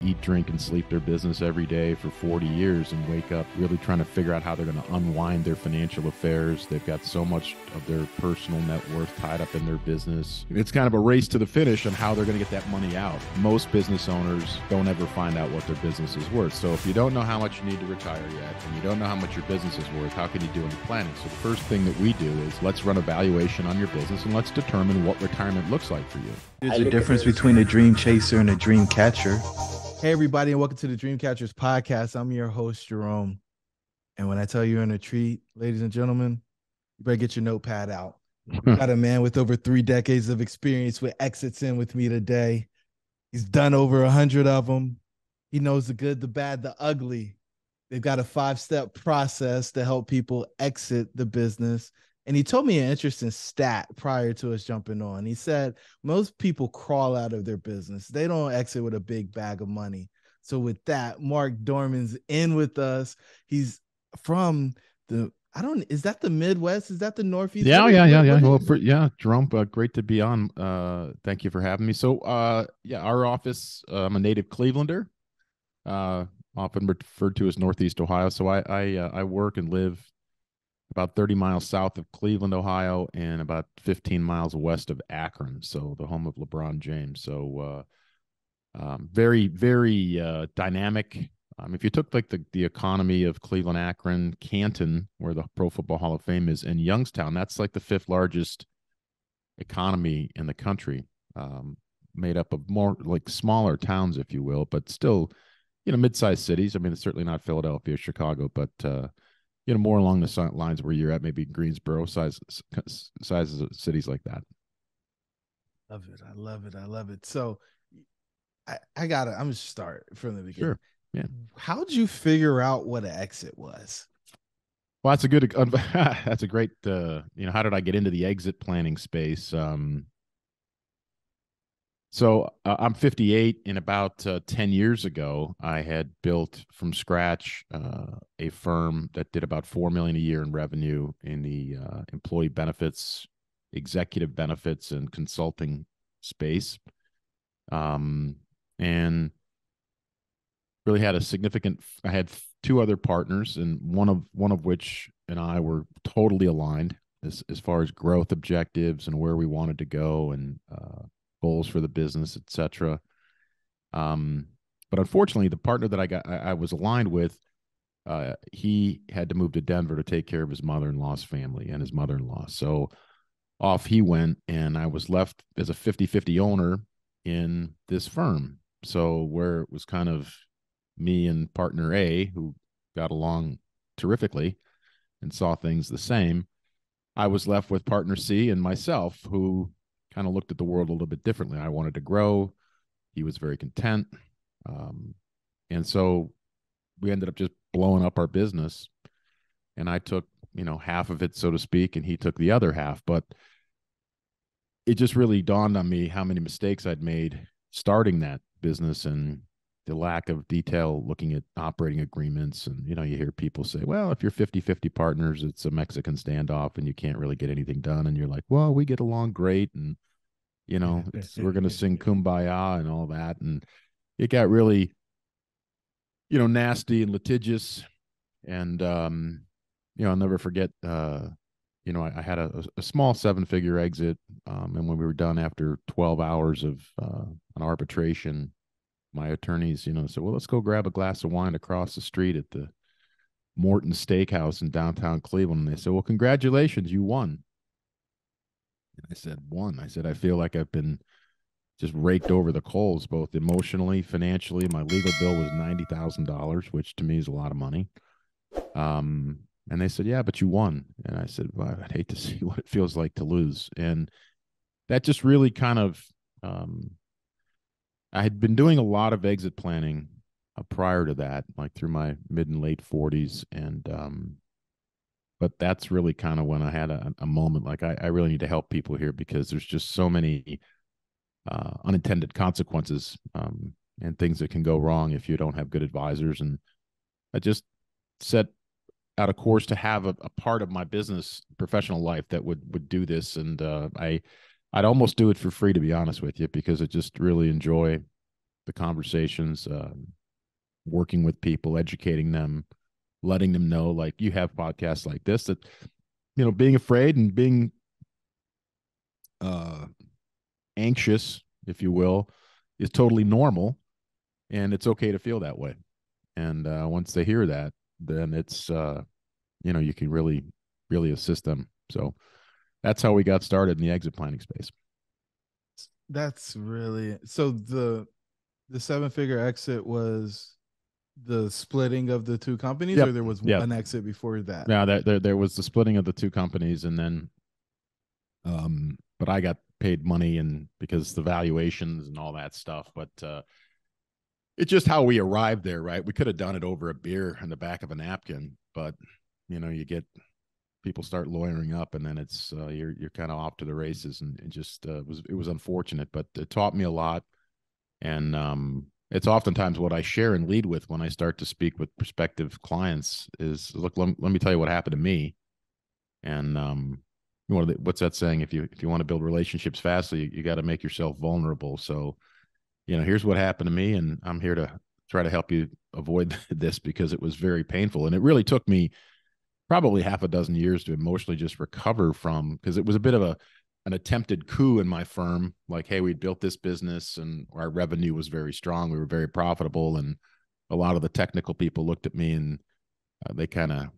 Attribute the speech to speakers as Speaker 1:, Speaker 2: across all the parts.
Speaker 1: eat, drink, and sleep their business every day for 40 years and wake up really trying to figure out how they're going to unwind their financial affairs. They've got so much of their personal net worth tied up in their business. It's kind of a race to the finish on how they're going to get that money out. Most business owners don't ever find out what their business is worth. So if you don't know how much you need to retire yet, and you don't know how much your business is worth, how can you do any planning? So the first thing that we do is let's run a valuation on your business and let's determine what retirement looks like for you.
Speaker 2: There's a difference between a dream chaser and a dream catcher. Hey, everybody, and welcome to the Dream Catchers podcast. I'm your host, Jerome. And when I tell you you're in a treat, ladies and gentlemen, you better get your notepad out. We got a man with over 3 decades of experience with exits in with me today. He's done over 100 of them. He knows the good, the bad, the ugly. They've got a 5-step process to help people exit the business. And he told me an interesting stat prior to us jumping on. He said most people crawl out of their business. They don't exit with a big bag of money. So with that, Mark Dorman's in with us. He's from is that the Midwest? Is that the Northeast?
Speaker 1: Yeah. Well, Jerome, great to be on. Thank you for having me. So, our office, I'm a native Clevelander, often referred to as Northeast Ohio. So I work and live about 30 miles south of Cleveland, Ohio, and about 15 miles west of Akron, so the home of LeBron James. So very, very dynamic. If you took like the economy of Cleveland, Akron, Canton, where the Pro Football Hall of Fame is, and Youngstown, that's like the 5th largest economy in the country, made up of more like smaller towns, if you will, but still, mid-sized cities. I mean, it's certainly not Philadelphia, Chicago, but more along the lines where you're at, maybe Greensboro, sizes of cities like that.
Speaker 2: I love it. So I'm going to start from the beginning.
Speaker 1: Sure. Yeah.
Speaker 2: How'd you figure out what an exit was?
Speaker 1: Well, that's a great, how did I get into the exit planning space? So I'm 58, and about 10 years ago, I had built from scratch a firm that did about $4 million a year in revenue in the employee benefits, executive benefits, and consulting space, and really had I had 2 other partners, and one of which and I were totally aligned as far as growth objectives and where we wanted to go, and goals for the business, etc. But unfortunately, the partner that I was aligned with, he had to move to Denver to take care of his mother-in-law's family and his mother-in-law. So off he went, and I was left as a 50-50 owner in this firm. So where it was kind of me and partner A, who got along terrifically and saw things the same, I was left with partner C and myself, who kind of looked at the world a little bit differently. I wanted to grow. He was very content. And so we ended up just blowing up our business, and I took, half of it, so to speak, and he took the other half. But it just really dawned on me how many mistakes I'd made starting that business, and the lack of detail looking at operating agreements. And, you hear people say, well, if you're 50-50 partners, it's a Mexican standoff and you can't really get anything done. And you're like, well, we get along great. And, we're going to sing Kumbaya and all that. And it got really, nasty and litigious. And, I'll never forget, I had a small 7-figure exit. And when we were done after 12 hours of an arbitration, my attorneys, said, well, let's go grab a glass of wine across the street at the Morton Steakhouse in downtown Cleveland. And they said, well, congratulations, you won. And I said, won? I said, I feel like I've been just raked over the coals, both emotionally, financially. My legal bill was $90,000, which to me is a lot of money. And they said, yeah, but you won. And I said, well, I'd hate to see what it feels like to lose. And that just really kind of, I had been doing a lot of exit planning prior to that, like through my mid and late 40s. And, but that's really kind of when I had a moment like I really need to help people here, because there's just so many unintended consequences and things that can go wrong if you don't have good advisors. And I just set out a course to have a part of my business professional life that would do this. And I'd almost do it for free, to be honest with you, because I just really enjoy the conversations, working with people, educating them, letting them know, like, you have podcasts like this, that, being afraid and being uh, anxious, if you will, is totally normal, and it's okay to feel that way. And once they hear that, then it's you can really assist them. So that's how we got started in the exit planning space.
Speaker 2: That's really so the seven figure exit was the splitting of the two companies,
Speaker 1: Yep.
Speaker 2: or there was
Speaker 1: Yep.
Speaker 2: an exit before that?
Speaker 1: Now there was the splitting of the two companies, and then but I got paid money, and because the valuations and all that stuff, but it's just how we arrived there, right? We could have done it over a beer in the back of a napkin, but you get people start lawyering up, and then it's you're kind of off to the races, and it just it was unfortunate, but it taught me a lot. And it's oftentimes what I share and lead with when I start to speak with prospective clients is, look, let me tell you what happened to me. And what's that saying? If you want to build relationships fastly, you got to make yourself vulnerable. So, here's what happened to me, and I'm here to try to help you avoid this, because it was very painful. And it really took me probably half a dozen years to emotionally just recover from, because it was a bit of an attempted coup in my firm. Like, hey, we'd built this business and our revenue was very strong. We were very profitable. And a lot of the technical people looked at me, and they kind of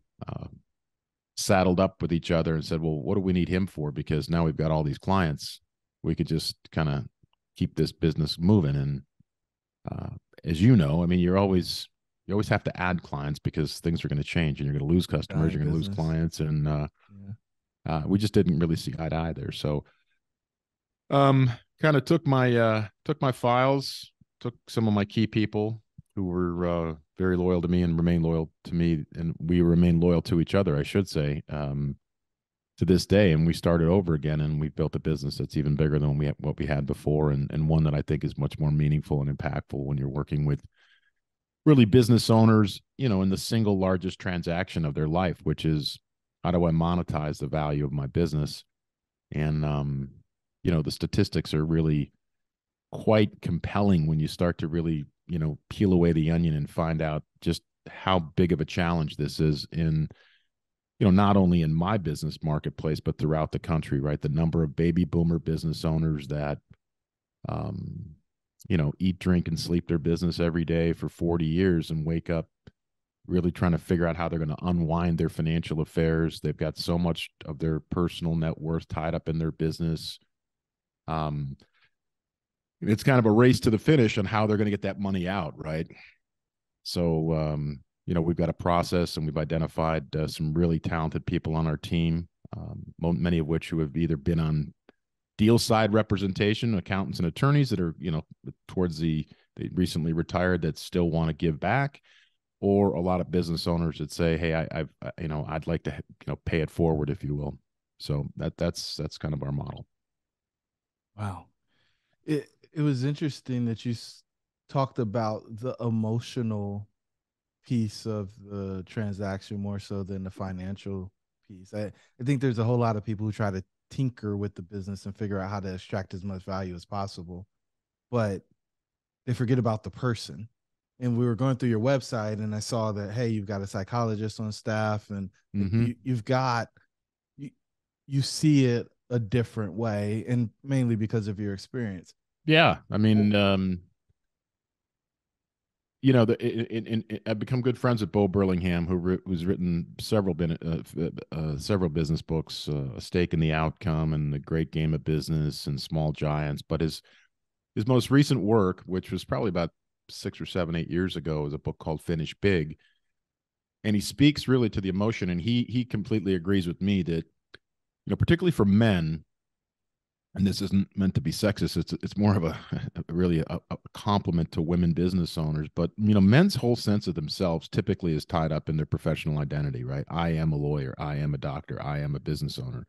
Speaker 1: saddled up with each other and said, well, what do we need him for? Because now we've got all these clients. We could just kind of keep this business moving. And as you know, I mean, you always have to add clients, because things are going to change, and you're going to lose customers, you're going to lose clients. And we just didn't really see eye to eye there. So kind of took my files, took some of my key people who were very loyal to me and remain loyal to me, and we remain loyal to each other, I should say, to this day. And we started over again, and we built a business that's even bigger than what we had before, and one that I think is much more meaningful and impactful when you're working with really business owners, in the single largest transaction of their life, which is, how do I monetize the value of my business? And the statistics are really quite compelling when you start to really, peel away the onion and find out just how big of a challenge this is in, not only in my business marketplace, but throughout the country, right? The number of baby boomer business owners that, eat, drink, and sleep their business every day for 40 years and wake up really trying to figure out how they're going to unwind their financial affairs. They've got so much of their personal net worth tied up in their business. It's kind of a race to the finish on how they're going to get that money out, right? So, we've got a process, and we've identified some really talented people on our team, many of which who have either been on deal side representation, accountants and attorneys that are, towards they recently retired that still want to give back, or a lot of business owners that say, hey, I'd like to, pay it forward, if you will. So that's kind of our model.
Speaker 2: Wow. It was interesting that you talked about the emotional piece of the transaction more so than the financial piece. I think there's a whole lot of people who try to tinker with the business and figure out how to extract as much value as possible, but they forget about the person. And we were going through your website, and I saw that, hey, you've got a psychologist on staff, and you've got you see it a different way, and mainly because of your experience.
Speaker 1: Yeah, I mean, I've become good friends with Bo Burlingham, who's written several business books, A Stake in the Outcome, and The Great Game of Business, and Small Giants. But his most recent work, which was probably about 6 or 7, 8 years ago, is a book called Finish Big, and he speaks really to the emotion. And he completely agrees with me that, particularly for men, and this isn't meant to be sexist, it's more of a really a compliment to women business owners. But men's whole sense of themselves typically is tied up in their professional identity, right? I am a lawyer, I am a doctor, I am a business owner.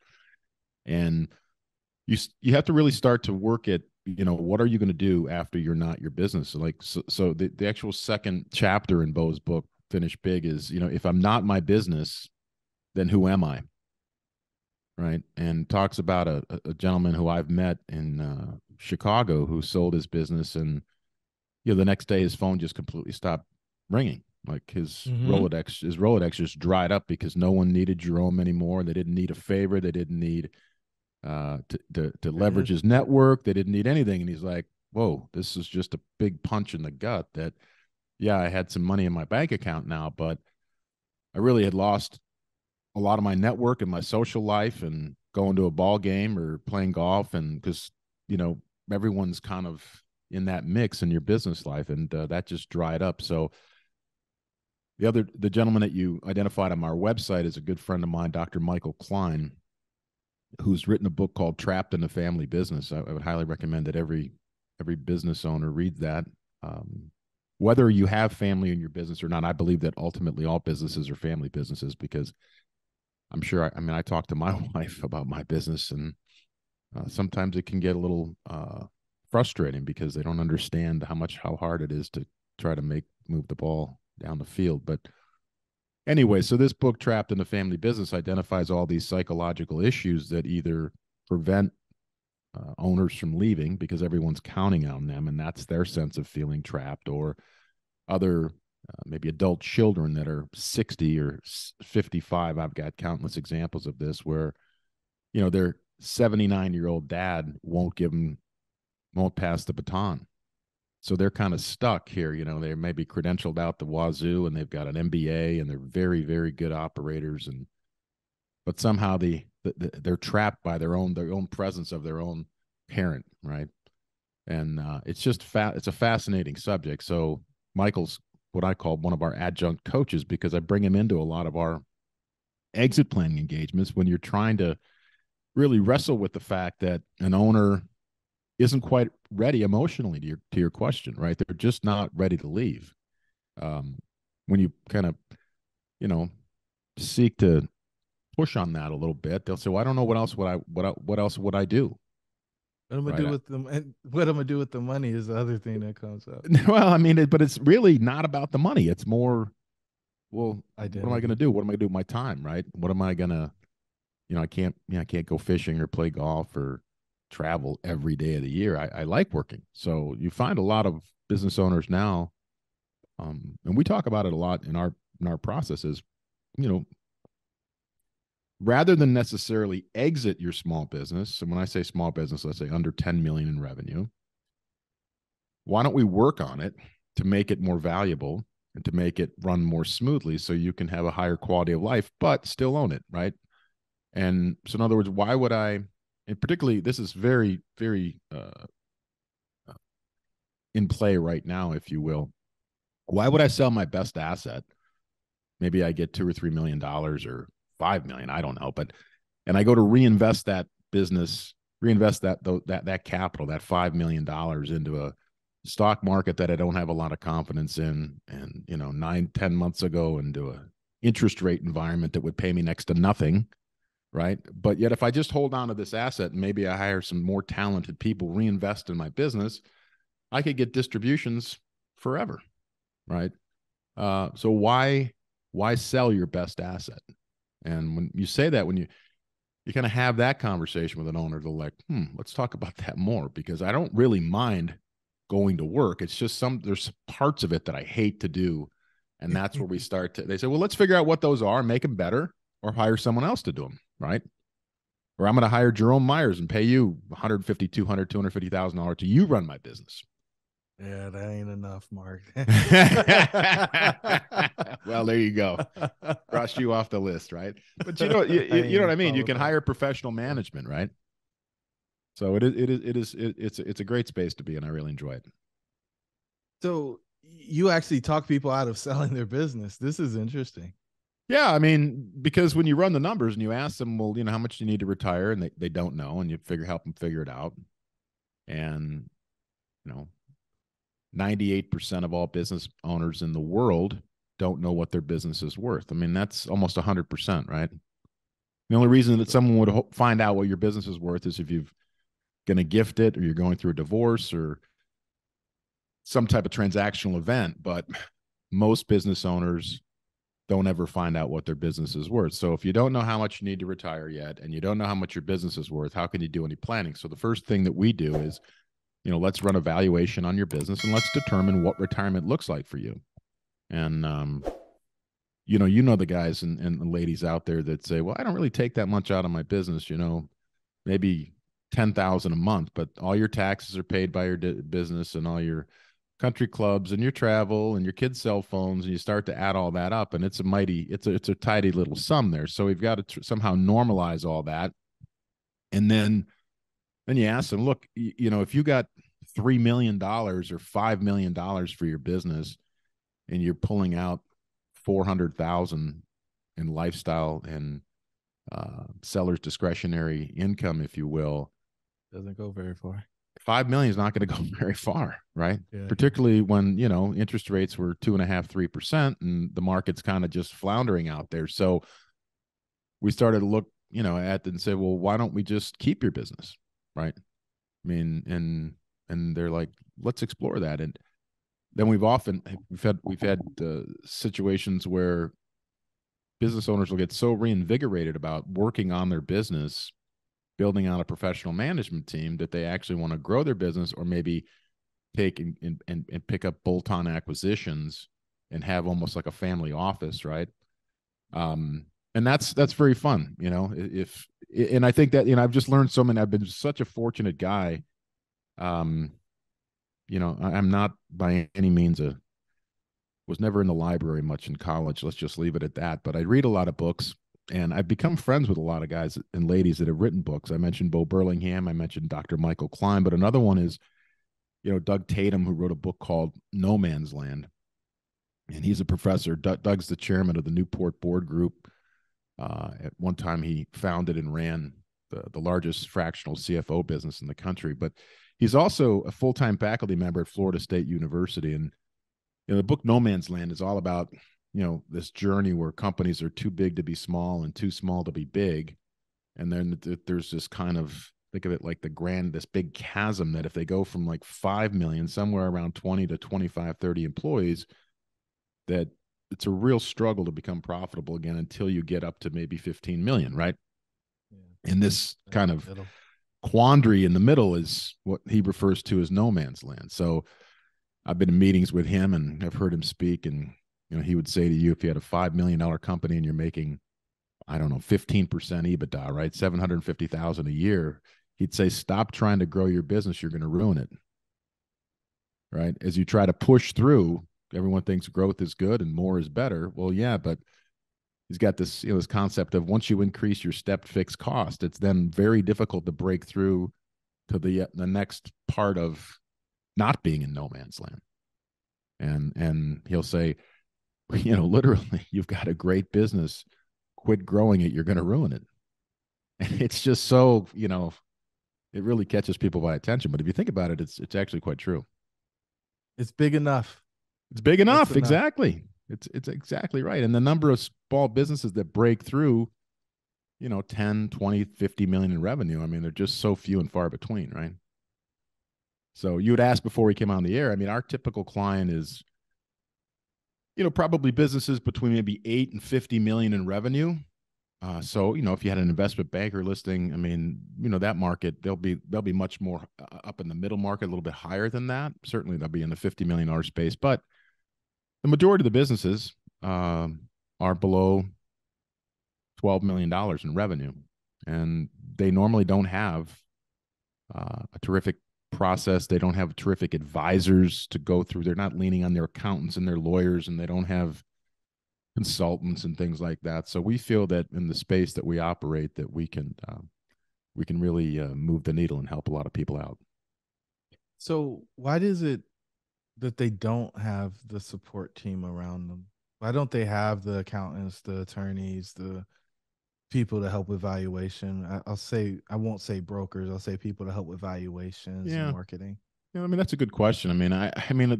Speaker 1: And you have to really start to work at, what are you going to do after you're not your business? So the actual second chapter in Bo's book, Finish Big, is, if I'm not my business, then who am I? Right. And talks about a gentleman who I've met in Chicago, who sold his business, and the next day his phone just completely stopped ringing. Like his Rolodex just dried up because no one needed Jerome anymore. They didn't need a favor. They didn't need to leverage his network. They didn't need anything. And he's like, whoa, this is just a big punch in the gut that, yeah, I had some money in my bank account now, but I really had lost a lot of my network and my social life and going to a ball game or playing golf. And because, everyone's kind of in that mix in your business life. And that just dried up. So the gentleman that you identified on our website is a good friend of mine, Dr. Michael Klein, who's written a book called Trapped in the Family Business. I would highly recommend that every business owner reads that. Whether you have family in your business or not, I believe that ultimately all businesses are family businesses, because I'm sure, I talk to my wife about my business, and sometimes it can get a little frustrating because they don't understand how hard it is to try to move the ball down the field. But anyway, so this book, Trapped in the Family Business, identifies all these psychological issues that either prevent owners from leaving because everyone's counting on them, and that's their sense of feeling trapped, or other maybe adult children that are 60 or 55. I've got countless examples of this where, their 79-year-old dad won't pass the baton. So they're kind of stuck here. They may be credentialed out the wazoo and they've got an MBA and they're very, very good operators, but somehow they're trapped by their own presence of their own parent, right? And it's just it's a fascinating subject. So Michael's what I call one of our adjunct coaches, because I bring him into a lot of our exit planning engagements when you're trying to really wrestle with the fact that an owner isn't quite ready emotionally to your question, right? They're just not ready to leave. When you kind of, seek to push on that a little bit, they'll say, "Well, I don't know what else would I do."
Speaker 2: What I'm gonna do with them, and what I'm gonna do with the money is the other thing that comes up.
Speaker 1: Well, but it's really not about the money. It's more, well,
Speaker 2: identity.
Speaker 1: What am I going to do? What am I going to do with my time, right? What am I going to, I can't go fishing or play golf or travel every day of the year. I like working. So you find a lot of business owners now, and we talk about it a lot in our processes, rather than necessarily exit your small business. And when I say small business, let's say under 10 million in revenue, why don't we work on it to make it more valuable and to make it run more smoothly so you can have a higher quality of life, but still own it, right? And so in other words, why would I, and particularly this is very, very in play right now, if you will, why would I sell my best asset? Maybe I get $2 or $3 million or 5 million, I don't know, and I go to reinvest that business, reinvest that capital, that $5 million into a stock market that I don't have a lot of confidence in, and 9-10 months ago into a interest rate environment that would pay me next to nothing, right? But yet if I just hold on to this asset and maybe I hire some more talented people, reinvest in my business, I could get distributions forever, right? So why sell your best asset? And when you say that, when you kind of have that conversation with an owner, they're like, let's talk about that more, because I don't really mind going to work. It's just there's parts of it that I hate to do. And that's where we start they say, well, let's figure out what those are, make them better, or hire someone else to do them, right? Or I'm going to hire Jerome Myers and pay you $150,000, $200,000, $250,000 to you run my business.
Speaker 2: Yeah, that ain't enough, Mark.
Speaker 1: Well, there you go. Cross you off the list, right? But you know what I mean? You can hire professional management, right? So it's a great space to be in. I really enjoy it.
Speaker 2: So you actually talk people out of selling their business. This is interesting.
Speaker 1: Yeah, because when you run the numbers and you ask them, well, how much do you need to retire? And they don't know, and you help them figure it out. And 98% of all business owners in the world don't know what their business is worth. That's almost 100%, right? The only reason that someone would find out what your business is worth is if you're going to gift it, or you're going through a divorce or some type of transactional event. But most business owners don't ever find out what their business is worth. So if you don't know how much you need to retire yet, and you don't know how much your business is worth, how can you do any planning? So the first thing that we do is let's run a valuation on your business and let's determine what retirement looks like for you. And the guys and the ladies out there that say, well, I don't really take that much out of my business, maybe 10,000 a month, but all your taxes are paid by your business and all your country clubs and your travel and your kids' cell phones, and you start to add all that up, and it's a tidy little sum there. So we've got to somehow normalize all that. And then you ask them, look, if you got $3 million or $5 million for your business and you're pulling out 400,000 in lifestyle and seller's discretionary income, if you will,
Speaker 2: doesn't go very far.
Speaker 1: 5 million is not going to go very far, right?
Speaker 2: Yeah.
Speaker 1: Particularly when, interest rates were 2.5%, 3%, and the market's kind of just floundering out there. So we started to look, at and say, well, why don't we just keep your business? Right. I mean, and they're like, let's explore that. And then we've had situations where business owners will get so reinvigorated about working on their business, building out a professional management team, that they actually want to grow their business, or maybe take and pick up bolt-on acquisitions and have almost like a family office, right? And that's very fun, and I think that, I've just learned so many. I've been such a fortunate guy. I'm not by any means was never in the library much in college. Let's just leave it at that. But I read a lot of books, and I've become friends with a lot of guys and ladies that have written books. I mentioned Bo Burlingham. I mentioned Dr. Michael Klein, but another one is, Doug Tatum, who wrote a book called No Man's Land. And he's a professor. Doug's the chairman of the Newport Board Group. At one time, he founded and ran the largest fractional CFO business in the country. But he's also a full-time faculty member at Florida State University. And the book No Man's Land is all about, this journey where companies are too big to be small and too small to be big. And then there's this kind of, think of it like this big chasm, that if they go from like 5 million, somewhere around 20 to 25, 30 employees, that it's a real struggle to become profitable again until you get up to maybe 15 million, right? Yeah. And this kind of quandary in the middle is what he refers to as no man's land. So I've been in meetings with him and I've heard him speak, and he would say to you, if you had a $5 million company and you're making, I don't know, 15% EBITDA, right, 750,000 a year, he'd say, stop trying to grow your business. You're going to ruin it, right? As you try to push through, everyone thinks growth is good and more is better. Well, yeah, but he's got this, this concept of, once you increase your stepped fixed cost, it's then very difficult to break through to the next part of not being in no man's land. And he'll say, literally, you've got a great business, quit growing it, you're going to ruin it. And it's just so, it really catches people by attention. But if you think about it, it's actually quite true.
Speaker 2: It's big enough.
Speaker 1: It's big enough. Exactly. It's exactly right. And the number of small businesses that break through, 10, 20, 50 million in revenue, I mean, they're just so few and far between, right? So you would ask before we came on the air, I mean, our typical client is, probably businesses between maybe 8 and 50 million in revenue. So, if you had an investment banker listing, I mean, that market, they'll be much more up in the middle market, a little bit higher than that. Certainly they'll be in the $50 million space, but the majority of the businesses are below $12 million in revenue. And they normally don't have a terrific process. They don't have terrific advisors to go through. They're not leaning on their accountants and their lawyers, and they don't have consultants and things like that. So we feel that in the space that we operate, that we can really move the needle and help a lot of people out.
Speaker 2: So why is it that they don't have the support team around them? Why don't they have the accountants, the attorneys, the people to help with valuation? I won't say brokers. I'll say people to help with valuations and marketing.
Speaker 1: I mean, that's a good question. I mean, I mean,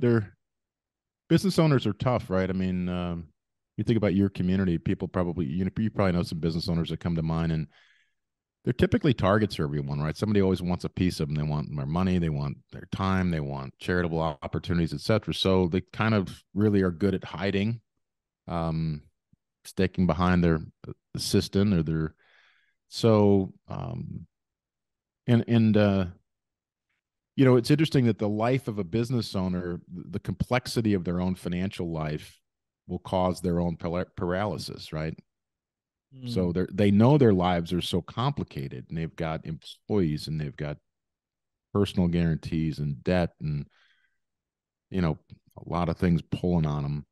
Speaker 1: business owners are tough, right? I mean, you think about your community, people probably, you probably know some business owners that come to mind, and they're typically targets for everyone, right? Somebody always wants a piece of them. They want their money, they want their time, they want charitable opportunities, etc. So they kind of really are good at hiding, sticking behind their assistant or their, so it's interesting that the life of a business owner, the complexity of their own financial life will cause their own paralysis, right? So they know their lives are so complicated, and they've got employees, and they've got personal guarantees and debt, and a lot of things pulling on them,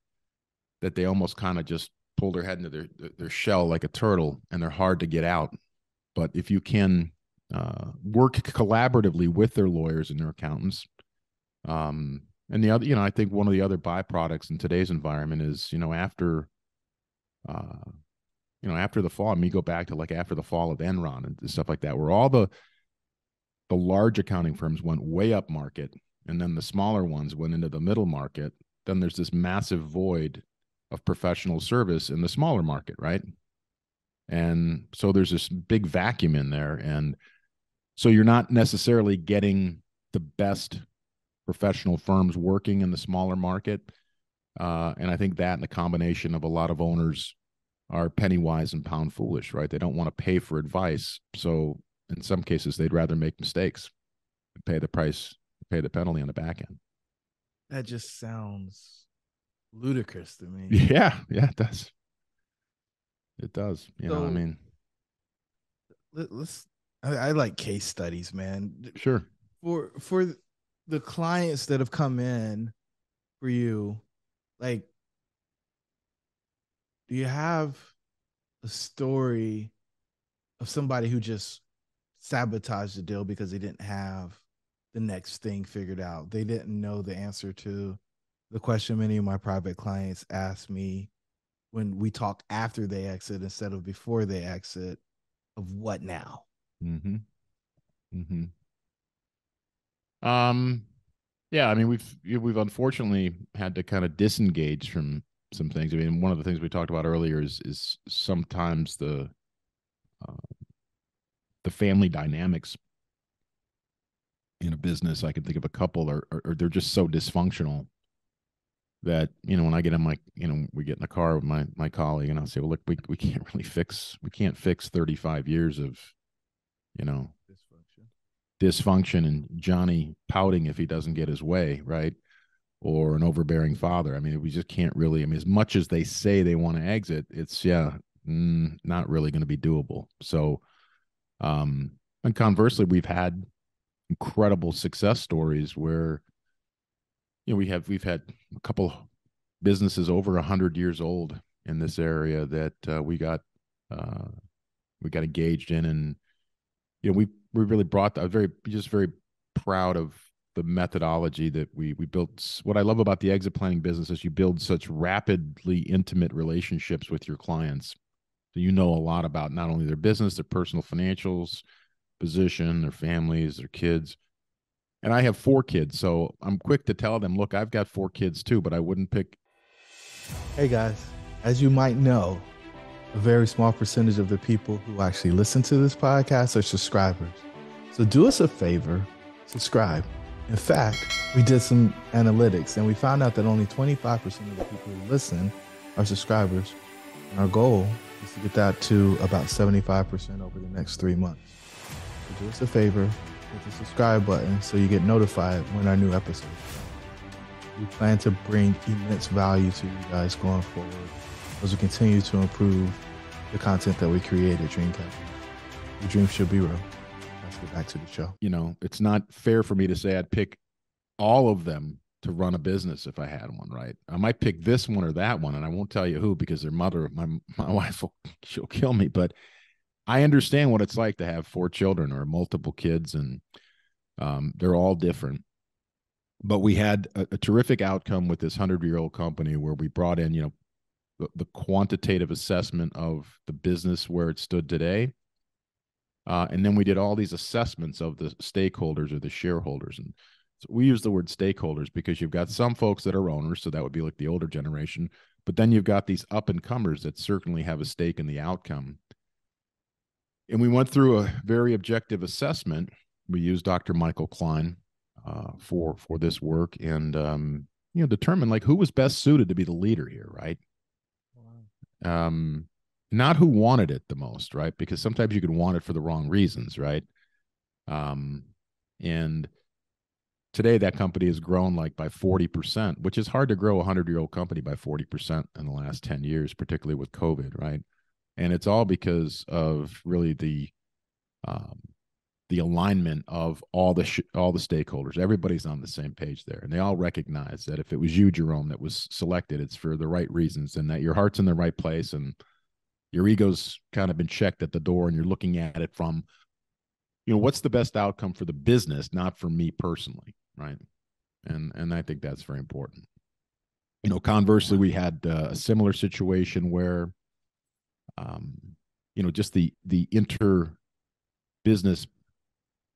Speaker 1: that they almost kind of just pull their head into their shell like a turtle, and they're hard to get out. But if you can work collaboratively with their lawyers and their accountants, and the other, I think one of the other byproducts in today's environment is, after the fall, I mean, you go back to like after the fall of Enron and stuff like that, where all the large accounting firms went way up market, and then the smaller ones went into the middle market. Then there's this massive void of professional service in the smaller market, right? And so there's this big vacuum in there. And so you're not necessarily getting the best professional firms working in the smaller market. And I think that, and the combination of a lot of owners are penny wise and pound foolish, right? They don't want to pay for advice. So in some cases, they'd rather make mistakes and pay the price, pay the penalty on the back end.
Speaker 2: That just sounds ludicrous to me.
Speaker 1: Yeah, it does. It does.
Speaker 2: So,
Speaker 1: I mean,
Speaker 2: I like case studies, man.
Speaker 1: Sure.
Speaker 2: For the clients that have come in for you, like, do you have a story of somebody who just sabotaged the deal because they didn't have the next thing figured out? They didn't know the answer to the question many of my private clients ask me when we talk after they exit instead of before they exit, of what now?
Speaker 1: Mm-hmm. Mm-hmm. Yeah, I mean, we've unfortunately had to kind of disengage from some things. I mean, one of the things we talked about earlier is sometimes the family dynamics in a business. I can think of a couple, or they're just so dysfunctional that, when I get in we get in the car with my colleague, and I'll say, well, look, we can't fix 35 years of, dysfunction and Johnny pouting if he doesn't get his way, right? Or an overbearing father. I mean, we just can't really, I mean, as much as they say they want to exit, it's not really going to be doable. So, and conversely, we've had incredible success stories where, we've had a couple businesses over 100 years old in this area that we got engaged in, and we really brought that. Very proud of the methodology that we built. What I love about the exit planning business is you build such rapidly intimate relationships with your clients. So a lot about not only their business, their personal financials, position, their families, their kids. And I have 4 kids, so I'm quick to tell them, look, I've got 4 kids too, but I wouldn't pick.
Speaker 2: Hey guys, as you might know, a very small percentage of the people who actually listen to this podcast are subscribers. So do us a favor, subscribe. In fact, we did some analytics and we found out that only 25% of the people who listen are subscribers. And our goal is to get that to about 75% over the next 3 months. So do us a favor, hit the subscribe button so you get notified when our new episodes come. We plan to bring immense value to you guys going forward as we continue to improve the content that we create at Dreamcatcher. Your dreams should be real. Let's get back to the show.
Speaker 1: It's not fair for me to say I'd pick all of them to run a business if I had one, right? I might pick this one or that one, and I won't tell you who, because their mother, my wife, she'll kill me. But I understand what it's like to have 4 children or multiple kids, and they're all different. But we had a terrific outcome with this 100-year-old company where we brought in, the quantitative assessment of the business where it stood today. And then we did all these assessments of the stakeholders or the shareholders. And so we use the word stakeholders because you've got some folks that are owners, so that would be like the older generation. But then you've got these up-and-comers that certainly have a stake in the outcome. And we went through a very objective assessment. We used Dr. Michael Klein for this work, and determined like who was best suited to be the leader here, right? Wow. Not who wanted it the most, right? Because sometimes you can want it for the wrong reasons, right? And today that company has grown like by 40%, which is hard to grow a 100-year-old company by 40% in the last 10 years, particularly with COVID, right? And it's all because of really the alignment of all the stakeholders. Everybody's on the same page there, and they all recognize that if it was you, Jerome, that was selected, it's for the right reasons, and that your heart's in the right place, and your ego's kind of been checked at the door, and you're looking at it from, what's the best outcome for the business, not for me personally, right? And I think that's very important. Conversely, we had a similar situation where, just the inter business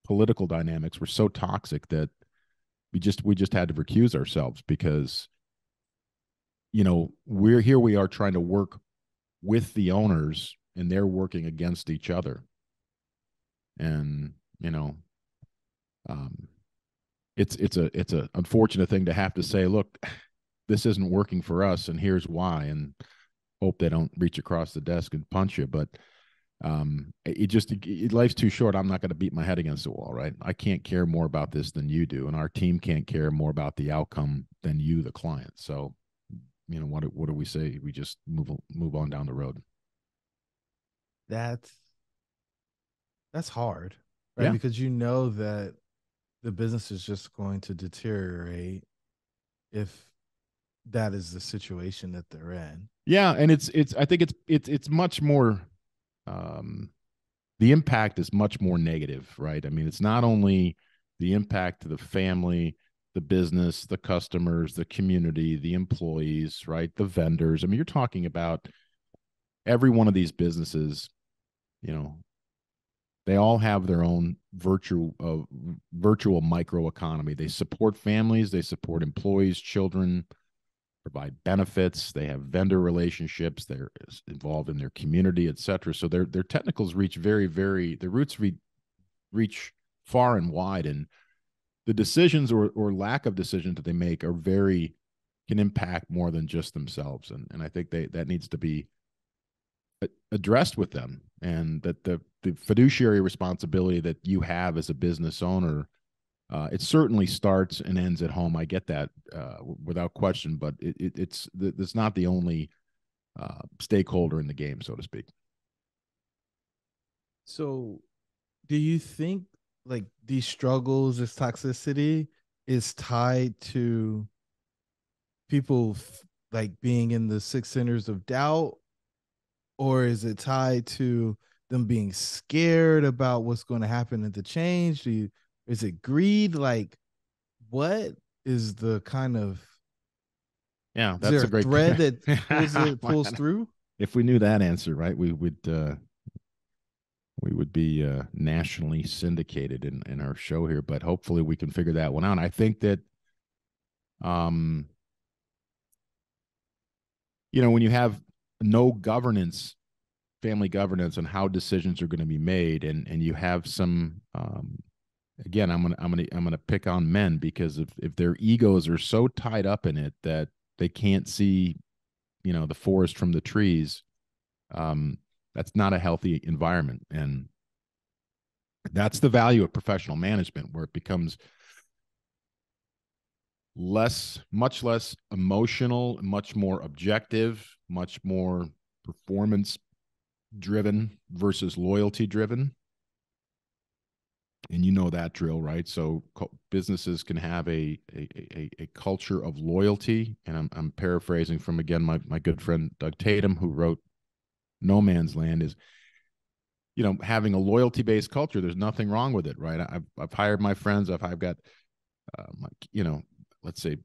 Speaker 1: political dynamics were so toxic that we just had to recuse ourselves, because we are trying to work with the owners, and they're working against each other. And it's a unfortunate thing to have to say, look, this isn't working for us, and here's why, and hope they don't reach across the desk and punch you. But life's too short. I'm not going to beat my head against the wall, right? I can't care more about this than you do, and our team can't care more about the outcome than you, the client. So, what do we say? We just move on down the road.
Speaker 2: That's hard, right?
Speaker 1: Yeah.
Speaker 2: Because that the business is just going to deteriorate if that is the situation that they're in.
Speaker 1: Yeah, and I think it's much more, the impact is much more negative, right? I mean, it's not only the impact to the family, the business, the customers, the community, the employees, right? The vendors. I mean, you're talking about every one of these businesses, they all have their own virtual microeconomy. They support families, they support employees, children, provide benefits. They have vendor relationships. They're involved in their community, et cetera. So their technicals reach their roots reach far and wide, and the decisions or lack of decisions that they make can impact more than just themselves. And I think that needs to be addressed with them, and that the fiduciary responsibility that you have as a business owner, it certainly starts and ends at home. I get that without question, but it's not the only stakeholder in the game, so to speak.
Speaker 2: So, do you think like these struggles, this toxicity, is tied to people like being in the 6 centers of doubt, or is it tied to them being scared about what's going to happen at the change? Is it greed? Like, what is the kind of,
Speaker 1: yeah?
Speaker 2: is
Speaker 1: That's
Speaker 2: there
Speaker 1: a great
Speaker 2: thread that pulls through?
Speaker 1: If we knew that answer, right, we would be nationally syndicated in our show here. But hopefully we can figure that one out. And I think that, when you have no governance, family governance on how decisions are going to be made, and you have some, again, I'm gonna pick on men, because if their egos are so tied up in it that they can't see, the forest from the trees, that's not a healthy environment. And that's the value of professional management, where it becomes much less emotional, much more objective, much more performance driven versus loyalty driven. And that drill, right? So businesses can have a culture of loyalty. And I'm paraphrasing from, again, my good friend Doug Tatum, who wrote No Man's Land, is, having a loyalty based culture. There's nothing wrong with it, right? I've hired my friends. I've got, let's say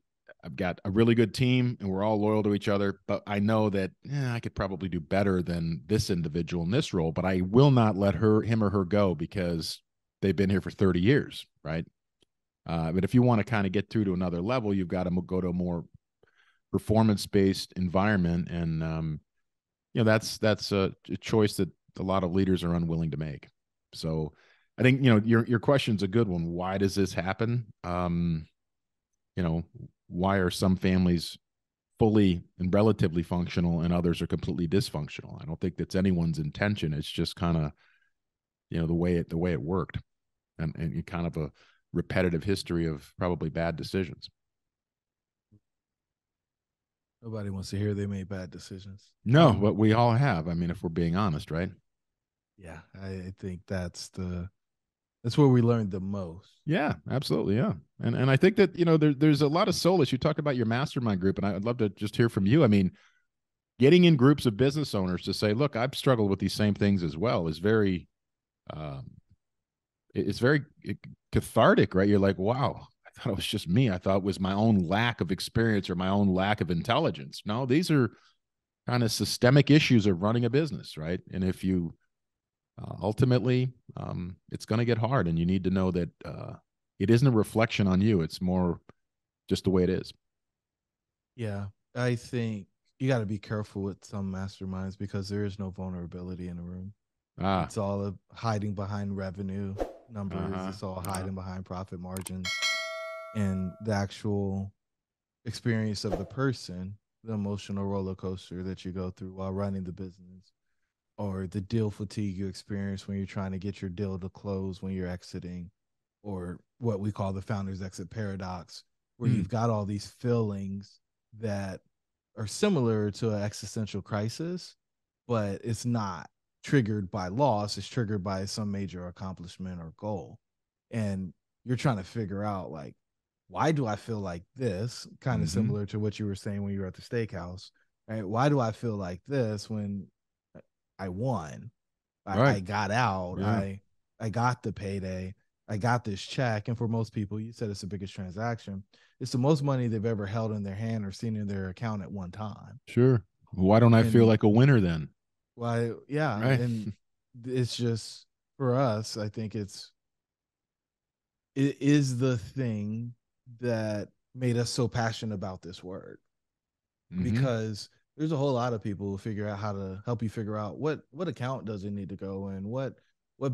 Speaker 1: I've got a really good team, and we're all loyal to each other. But I know that I could probably do better than this individual in this role. But I will not let him or her go because they've been here for 30 years, right? But if you want to kind of get through to another level, you've got to go to a more performance-based environment, and that's a choice that a lot of leaders are unwilling to make. So I think your question's a good one. Why does this happen? Why are some families fully and relatively functional and others are completely dysfunctional? I don't think that's anyone's intention. It's just kind of the way it worked, and kind of a repetitive history of probably bad decisions.
Speaker 2: Nobody wants to hear they made bad decisions.
Speaker 1: No, but we all have. I mean, if we're being honest, right?
Speaker 2: Yeah, I think that's where we learned the most.
Speaker 1: Yeah, absolutely. Yeah. And I think that, there's a lot of solace. You talk about your mastermind group, and I'd love to just hear from you. I mean, getting in groups of business owners to say, look, I've struggled with these same things as well is very, um, it's very cathartic, right? You're like, wow, I thought it was just me. I thought it was my own lack of experience or my own lack of intelligence. No, these are kind of systemic issues of running a business, right? And if you ultimately, it's going to get hard, and you need to know that it isn't a reflection on you. It's more just the way it is.
Speaker 2: Yeah, I think you got to be careful with some masterminds because there is no vulnerability in the room. It's all hiding behind revenue numbers. It's all hiding behind profit margins, and the actual experience of the person, the emotional roller coaster that you go through while running the business, or the deal fatigue you experience when you're trying to get your deal to close when you're exiting, or what we call the founder's exit paradox, where you've got all these feelings that are similar to an existential crisis, but it's not triggered by loss, it's triggered by some major accomplishment or goal. And you're trying to figure out, like, why do I feel like this? Kind of similar to what you were saying when you were at the steakhouse, right? Why do I feel like this when I won? I got out.
Speaker 1: Yeah.
Speaker 2: I got the payday. I got this check. And for most people, you said it's the biggest transaction. It's the most money they've ever held in their hand or seen in their account at one time.
Speaker 1: Sure. Why don't I feel like a winner then?
Speaker 2: Why? Yeah.
Speaker 1: Right.
Speaker 2: And it's just, for us, I think it is the thing that made us so passionate about this word, because there's a whole lot of people who figure out how to help you figure out what account does it need to go in, what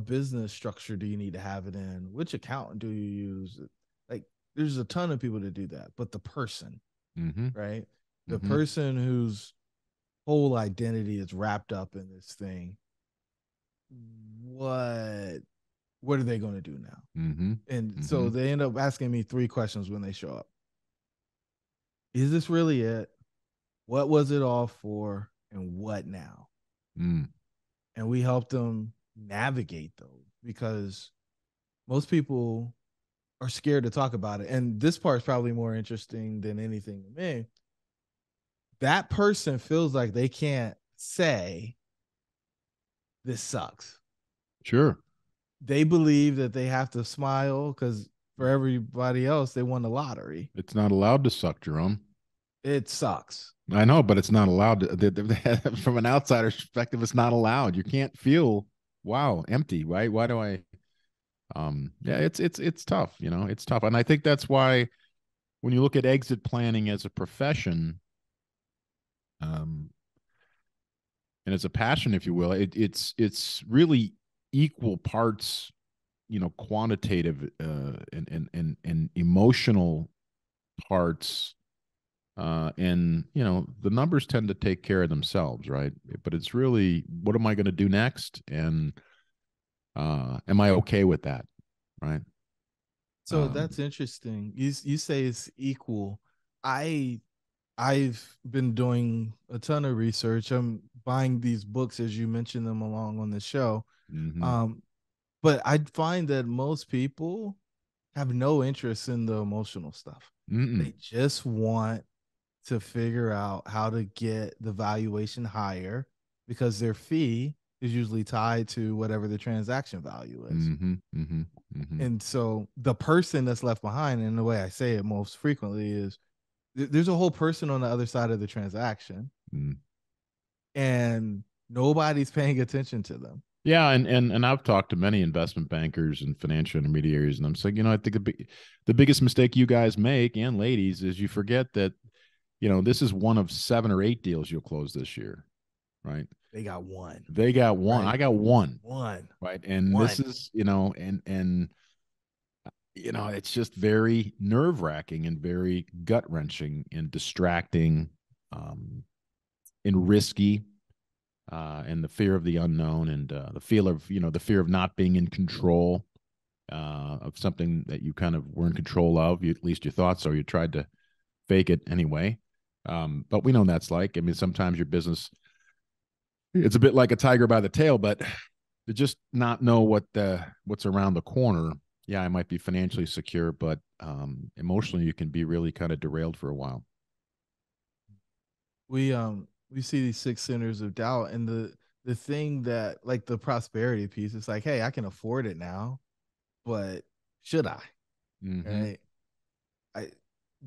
Speaker 2: business structure do you need to have it in, which account do you use. Like, there's a ton of people that do that, but the person, right, the person whose whole identity is wrapped up in this thing, what are they going to do now? And so they end up asking me 3 questions when they show up. Is this really it? What was it all for? And what now? And we help them navigate those, because most people are scared to talk about it. And this part is probably more interesting than anything to me. That person feels like they can't say, this sucks.
Speaker 1: Sure.
Speaker 2: They believe that they have to smile because for everybody else, they won the lottery.
Speaker 1: It's not allowed to suck, Jerome.
Speaker 2: It sucks.
Speaker 1: I know, but it's not allowed to. From an outsider's perspective, it's not allowed. You can't feel, wow, empty, right? Why do I? Yeah, it's tough. It's tough, and I think that's why when you look at exit planning as a profession, and as a passion, if you will, it's really equal parts, quantitative and emotional parts. And the numbers tend to take care of themselves, right? But it's really, what am I going to do next? And am I okay with that? Right.
Speaker 2: So that's interesting. You say it's equal. I've been doing a ton of research. I'm buying these books as you mentioned them along on the show. But I find that most people have no interest in the emotional stuff. They just want to figure out how to get the valuation higher, because their fee is usually tied to whatever the transaction value is. And so the person that's left behind, and the way I say it most frequently is, there's a whole person on the other side of the transaction, and nobody's paying attention to them.
Speaker 1: Yeah, and I've talked to many investment bankers and financial intermediaries, and I'm saying, I think the biggest mistake you guys make, and ladies, is you forget that, this is one of 7 or 8 deals you'll close this year, right?
Speaker 2: They got one.
Speaker 1: They got one. Right? I got one.
Speaker 2: One.
Speaker 1: Right. And this is, it's just very nerve-wracking and very gut-wrenching and distracting, and risky, and the fear of the unknown, and the fear of not being in control. of something that you kind of were in control of. At least you thought so. You tried to fake it anyway. But we know that's like. I mean, sometimes your business, it's a bit like a tiger by the tail, but to just not know what's around the corner. Yeah, I might be financially secure, but emotionally, you can be really kind of derailed for a while.
Speaker 2: We see these six centers of doubt, and the thing that, like, the prosperity piece, it's like, hey, I can afford it now, but should I?
Speaker 1: Mm-hmm.
Speaker 2: Right? I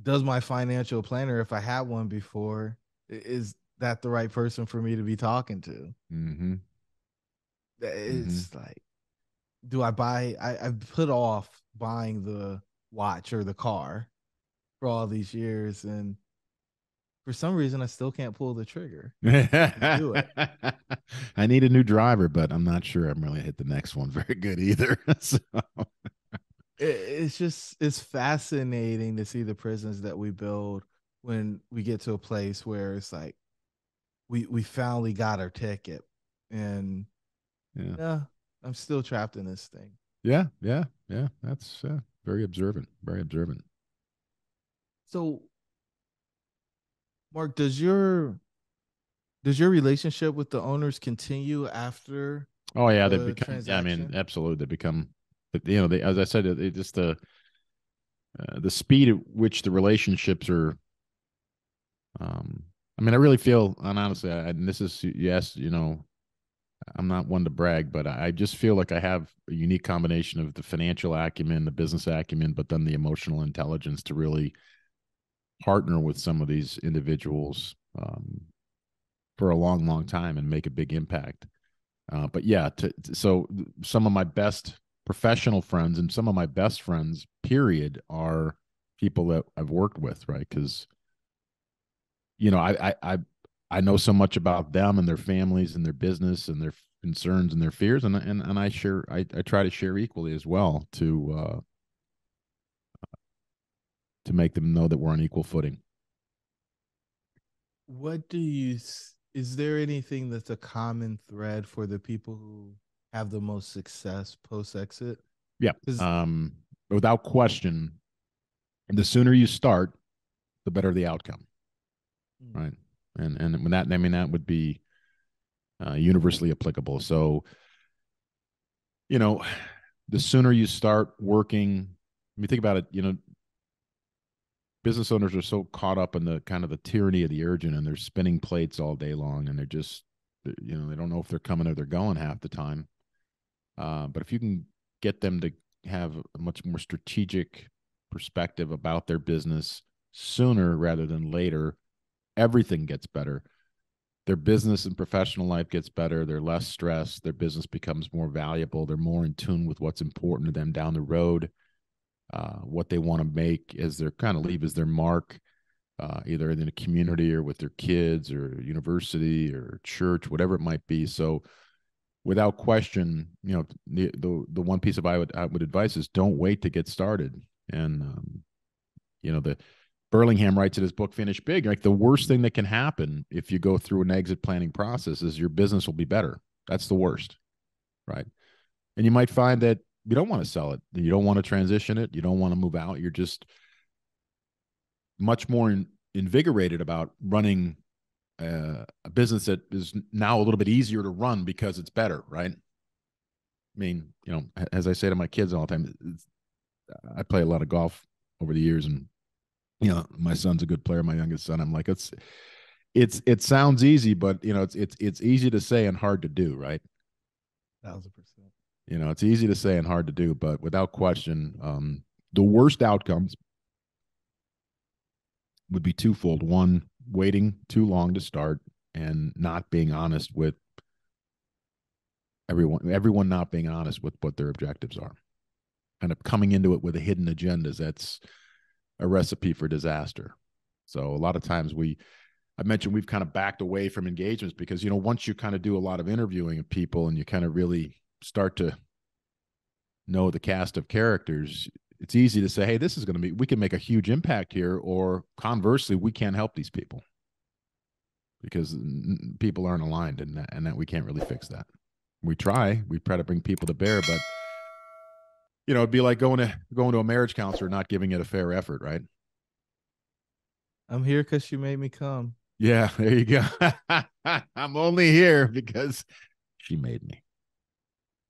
Speaker 2: Does my financial planner, if I had one before, is that the right person for me to be talking to?
Speaker 1: Mm-hmm. Mm-hmm.
Speaker 2: It's like, do I buy? I've put off buying the watch or the car for all these years, and for some reason, I still can't pull the trigger to do it.
Speaker 1: I need a new driver, but I'm not sure I'm really hit the next one very good either. So,
Speaker 2: It's just, it's fascinating to see the prisons that we build when we get to a place where it's like we finally got our ticket, and
Speaker 1: yeah,
Speaker 2: yeah, I'm still trapped in this thing.
Speaker 1: yeah, yeah, yeah. That's very observant. Very observant.
Speaker 2: So, Mark, does your relationship with the owners continue after
Speaker 1: Oh yeah, they
Speaker 2: the
Speaker 1: become. Yeah, I mean,
Speaker 2: transaction?
Speaker 1: absolutely, they become. But they, as I said, it just the speed at which the relationships are. Um, I mean, I really feel, and honestly, and this is yes, I'm not one to brag, but I just feel like I have a unique combination of the financial acumen, the business acumen, but then the emotional intelligence to really partner with some of these individuals for a long, long time and make a big impact. But yeah, so some of my best professional friends and some of my best friends, period, are people that I've worked with, right? Because I know so much about them and their families and their business and their concerns and their fears, and I try to share equally as well to make them know that we're on equal footing.
Speaker 2: What do you Is there anything that's a common thread for the people who have the most success post exit?
Speaker 1: Yeah.
Speaker 2: Because
Speaker 1: Without question, the sooner you start, the better the outcome, right? And when that, I mean, that would be universally applicable. So, you know, the sooner you start working, I mean, think about it, business owners are so caught up in the kind of the tyranny of the urgent, and they're spinning plates all day long, and they're just, they don't know if they're coming or they're going half the time. But if you can get them to have a much more strategic perspective about their business sooner rather than later, everything gets better. Their business and professional life gets better. They're less stressed. Their business becomes more valuable. They're more in tune with what's important to them down the road, what they want to make as their kind of leave as their mark, either in the community or with their kids or university or church, whatever it might be. So, without question, the one piece of I would advise is don't wait to get started. And the Burlingham writes in his book Finish Big, like the worst thing that can happen if you go through an exit planning process is your business will be better. That's the worst, right? And you might find that you don't want to sell it, you don't want to transition it, you don't want to move out. You're just much more invigorated about running a business that is now a little bit easier to run because it's better, right? I mean, as I say to my kids all the time, I play a lot of golf over the years, and my son's a good player. My youngest son, I'm like, it sounds easy, but it's easy to say and hard to do, right?
Speaker 2: 1,000%.
Speaker 1: It's easy to say and hard to do, but without question, the worst outcomes would be twofold. One, waiting too long to start and not being honest with everyone not being honest with what their objectives are. Kind of coming into it with a hidden agendas. That's a recipe for disaster. So a lot of times I mentioned we've kind of backed away from engagements because, once you kind of do a lot of interviewing of people and you kind of really start to know the cast of characters, it's easy to say, hey, we can make a huge impact here. Or conversely, we can't help these people because people aren't aligned, and that we can't really fix that. We try to bring people to bear, but It'd be like going to a marriage counselor, not giving it a fair effort, right?
Speaker 2: I'm here because you made me come.
Speaker 1: Yeah, there you go. I'm only here because she made me.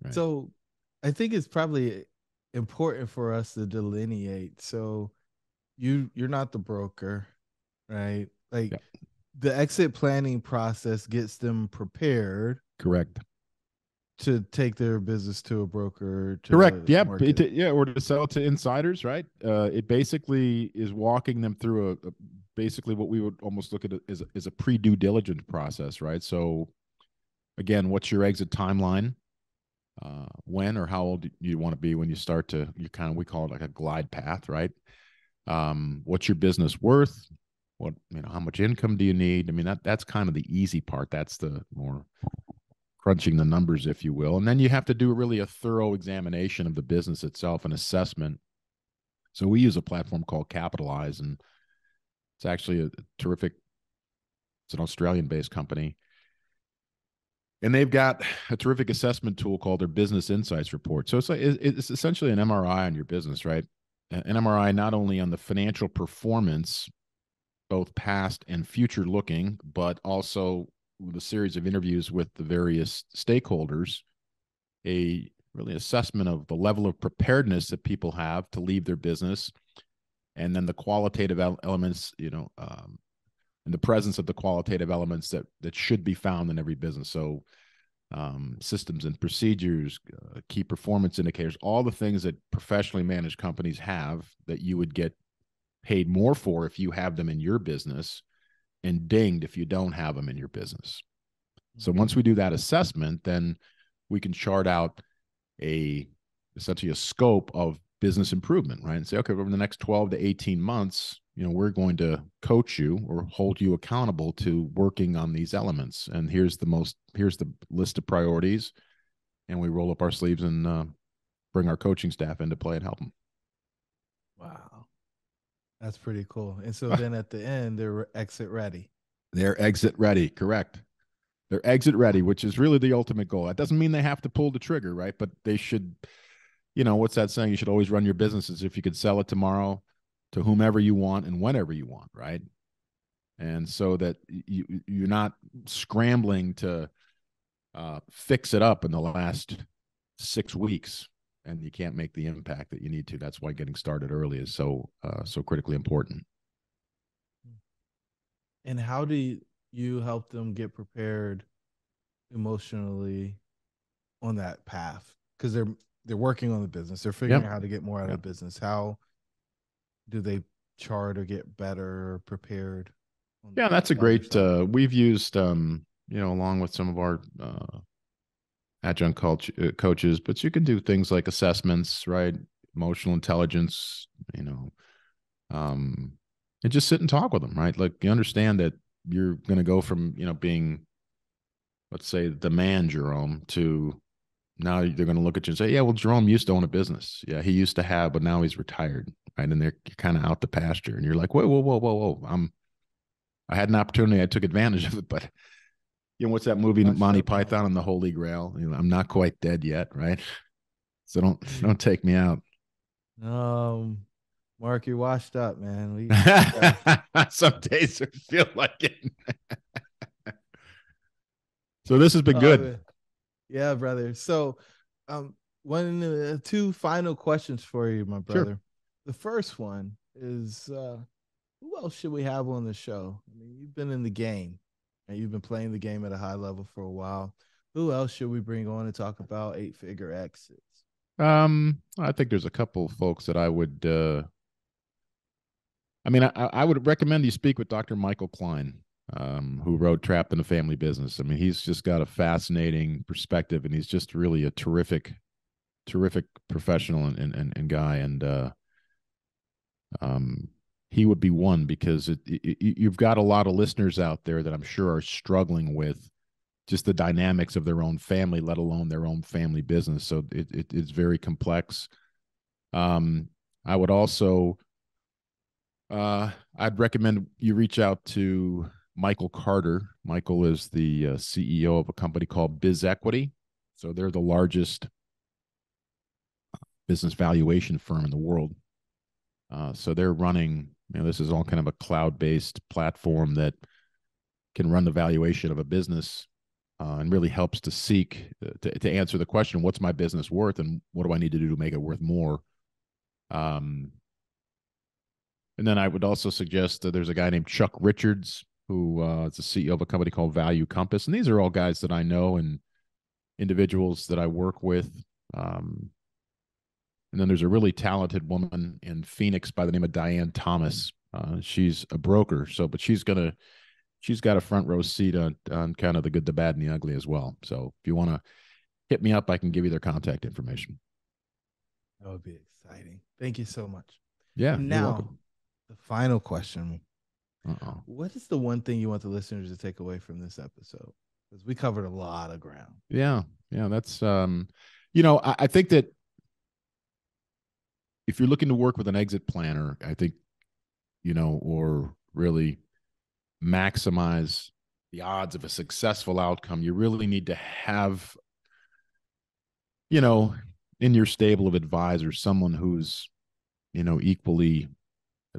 Speaker 1: Right.
Speaker 2: So I think it's probably important for us to delineate. So you're not the broker, right? Like
Speaker 1: Yeah.
Speaker 2: the exit planning process gets them prepared
Speaker 1: Correct.
Speaker 2: to take their business to a broker
Speaker 1: Correct.
Speaker 2: to
Speaker 1: Yeah.
Speaker 2: market.
Speaker 1: Yeah. Or to sell to insiders, right? It basically is walking them through basically what we would almost look at as a pre due diligence process, right? So, again, what's your exit timeline? When or how old do you want to be when you start to, we call it like a glide path, right? What's your business worth? How much income do you need? I mean, that's kind of the easy part. That's the more crunching the numbers, if you will. And then you have to do really a thorough examination of the business itself, an assessment. So we use a platform called Capitalize, and it's actually a terrific, it's an Australian-based company. And they've got a terrific assessment tool called their Business Insights Report. So it's essentially an MRI on your business, right? An MRI not only on the financial performance, both past and future looking, but also with a series of interviews with the various stakeholders, a really assessment of the level of preparedness that people have to leave their business, and then the qualitative elements, and the presence of the qualitative elements that should be found in every business. So systems and procedures, key performance indicators, all the things that professionally managed companies have that you would get paid more for if you have them in your business, and dinged if you don't have them in your business. So once we do that assessment, then we can chart out essentially a scope of business improvement, right? And say, okay, over the next 12 to 18 months, we're going to coach you or hold you accountable to working on these elements. And here's the list of priorities. And we roll up our sleeves and bring our coaching staff into play and help them.
Speaker 2: Wow. That's pretty cool. And so then at the end, they're exit ready.
Speaker 1: They're exit ready. Correct. They're exit ready, which is really the ultimate goal. That doesn't mean they have to pull the trigger, right? But they should, what's that saying? You should always run your business as if you could sell it tomorrow to whomever you want and whenever you want, right? And so that you're not scrambling to fix it up in the last 6 weeks, and you can't make the impact that you need to. That's why getting started early is so critically important.
Speaker 2: And how do you help them get prepared emotionally on that path? Because they're working on the business. They're figuring out how to get more out of business. How do they chart or get better prepared?
Speaker 1: Yeah, that's a great. We've used, along with some of our adjunct coaches, but you can do things like assessments, right? Emotional intelligence, and just sit and talk with them, right? Like, you understand that you're going to go from, being, let's say, the man Jerome, to now they're going to look at you and say, yeah, well, Jerome used to own a business. Yeah, he used to have, but now he's retired, right? And they're kind of out the pasture. And you're like, whoa, whoa, whoa, whoa, whoa. I had an opportunity. I took advantage of it. But, what's that movie, Monty Python and the Holy Grail? I'm not quite dead yet, right? So don't take me out.
Speaker 2: Mark, you're washed up, man.
Speaker 1: Some days I feel like it. So this has been good.
Speaker 2: Man. Yeah, brother. So, two final questions for you, my brother. Sure. The first one is, who else should we have on the show? I mean, you've been in the game and you've been playing the game at a high level for a while. Who else should we bring on to talk about 8-figure exits?
Speaker 1: I think there's a couple folks that I would. I would recommend you speak with Dr. Michael Klein, who wrote Trapped in a Family Business. I mean, he's just got a fascinating perspective, and he's just really a terrific professional and guy. And he would be one, because you've got a lot of listeners out there that I'm sure are struggling with just the dynamics of their own family, let alone their own family business. So it's very complex. I would also, I'd recommend you reach out to Michael Carter. Michael is the CEO of a company called Biz Equity. So they're the largest business valuation firm in the world. So they're running, this is all kind of a cloud-based platform that can run the valuation of a business and really helps to seek to answer the question, what's my business worth and what do I need to do to make it worth more? And then I would also suggest that there's a guy named Chuck Richards who is the CEO of a company called Value Compass. And these are all guys that I know and individuals that I work with. And then there's a really talented woman in Phoenix by the name of Diane Thomas. She's a broker, but she's got a front row seat on kind of the good, the bad, and the ugly as well. So if you want to hit me up, I can give you their contact information.
Speaker 2: That would be exciting. Thank you so much.
Speaker 1: Yeah,
Speaker 2: and
Speaker 1: you're
Speaker 2: now,
Speaker 1: welcome.
Speaker 2: The final question.
Speaker 1: Uh-oh.
Speaker 2: What is the one thing you want the listeners to take away from this episode? Because we covered a lot of ground.
Speaker 1: Yeah. That's, I think that if you're looking to work with an exit planner, I think, or really maximize the odds of a successful outcome, you really need to have, in your stable of advisors, someone who's, equally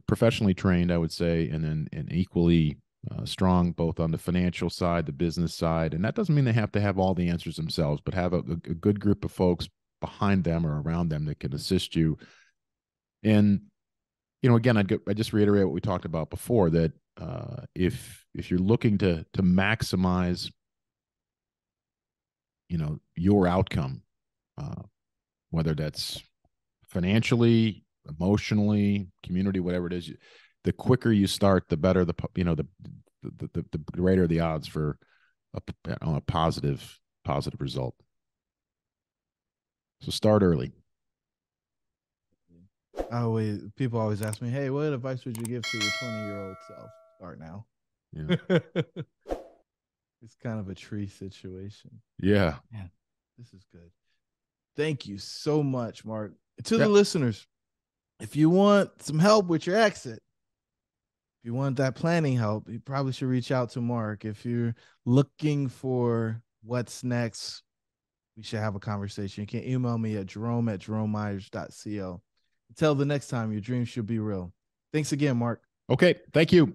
Speaker 1: professionally trained, I would say, and equally strong both on the financial side, the business side. And that doesn't mean they have to have all the answers themselves, but have a good group of folks behind them or around them that can assist you. And, again, I just reiterate what we talked about before, that if you're looking to maximize, your outcome, whether that's financially, emotionally, community, whatever it is, the quicker you start, the better the greater the odds for a positive result. So start early.
Speaker 2: People always ask me, hey, what advice would you give to your 20-year-old self? Start now.
Speaker 1: Yeah.
Speaker 2: It's kind of a tree situation.
Speaker 1: Yeah.
Speaker 2: Man, this is good. Thank you so much, Mark. To the listeners, if you want some help with your exit, if you want that planning help, you probably should reach out to Mark. If you're looking for what's next, we should have a conversation. You can email me at jerome@jeromemyers.co. Until the next time, your dreams should be real. Thanks again, Mark.
Speaker 1: Okay. Thank you.